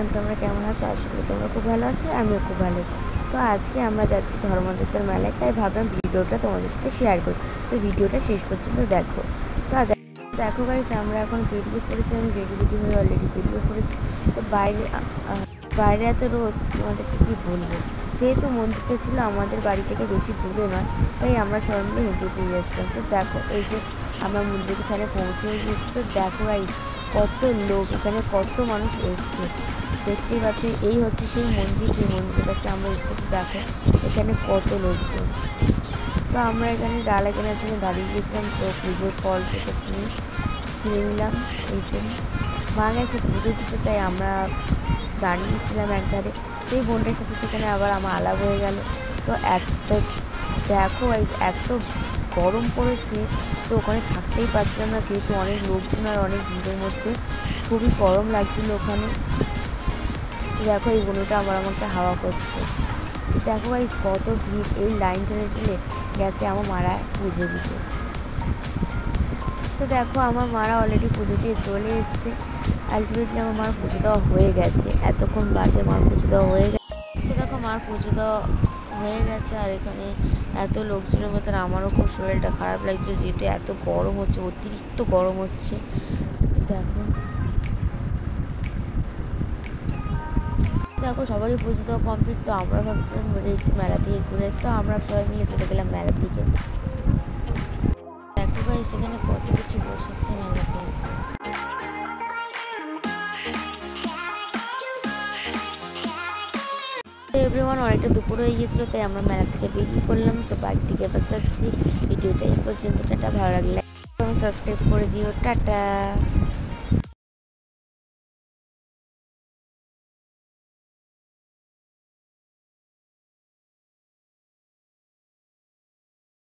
Everyone, তোমরা কেমন আছো? আশা করি তোমরা খুব ভালো আছো, আমিও খুব ভালো আছি। তো আজকে আমরা যাচ্ছি ধর্মযাত্রার মেলায়, তাই ভাবলাম ভিডিওটা তোমাদের সাথে শেয়ার করি। তো ভিডিওটা শেষ পর্যন্ত দেখো। তো দেখো গাইস, আমরা এখন বেরিয়ে পড়েছি। আমি রেডি হয়ে অলরেডি বেরিয়ে পড়েছি। তো বাইরে এত রোদ, তোমাদেরকে কী বলবো। যেহেতু মন্দিরটা ছিল আমাদের বাড়ি থেকে বেশি দূরে নয়, তাই আমরা সবাই মিলে হেঁটে হেঁটে যাচ্ছিলাম। তো দেখো, এই যে আমরা মন্দিরের এখানে পৌঁছে গিয়েছি। তো দেখো গাইস, কত লোক, এখানে কত মানুষ এসছে দেখতেই পাচ্ছি। এই হচ্ছে সেই মন্দির, যে মন্দিরের কাছে আমরা এসেছি। দেখো এখানে কত লোকজন। তো আমরা এখানে ডালা কেনার জন্য দাঁড়িয়ে গিয়েছিলাম। তো পুজোর ফল থেকে কিনে নিলাম। এই যে মা গেছে পুজো দিতে, তাই আমরা দাঁড়িয়েছিলাম একধারে। সেই বোনটার সাথে সেখানে আবার আমার আলাপ হয়ে গেল। তো দেখো এত গরম পড়েছে, তো ওখানে থাকতেই পারছিলাম না, যেহেতু অনেক লোকজন আর অনেক ভিড়ের মধ্যে খুবই গরম লাগছিল ওখানে। দেখো এই বোনটা আবার আমাকে হাওয়া করছে। দেখো গাইস কত ভিড়, এই লাইন টেনে টেনে গেছে আমার মারা পুজো দিতে। তো দেখো আমার মারা অলরেডি পুজো দিয়ে চলে এসছে। আলটিমেটলি আমার মার পুজো দেওয়া হয়ে গেছে, এতক্ষণ বাদে মার পুজো দেওয়া হয়ে গেছে। তো দেখো মার পুজো দেওয়া হয়ে গেছে, আর এখানে এত লোকজনের মতন আমারও খুব শরীরটা খারাপ লাগছে, যেহেতু এত গরম হচ্ছে, অতিরিক্ত গরম হচ্ছে। দেখো সবারই পুজো দেওয়া কমপ্লিট। তো আমরা ভাবছিলাম একটু মেলা থেকে ঘুরে আসতো, আমরা সবাই মিলে চলে গেলাম মেলার দিকে। দেখো ভাই সেখানে কত কিছু বসেছে মেলাতে। এভরিওয়ান, অনেকটা দুপুর হয়ে গিয়েছিল, তাই আমরা মেলা থেকে বেরিয়ে পড়লাম। তো বাড়ি থেকে এবার যাচ্ছি। ভিডিওটা এই পর্যন্ত। টাটা, ভালো লাগলে সাবস্ক্রাইব করে দিও। টাটা।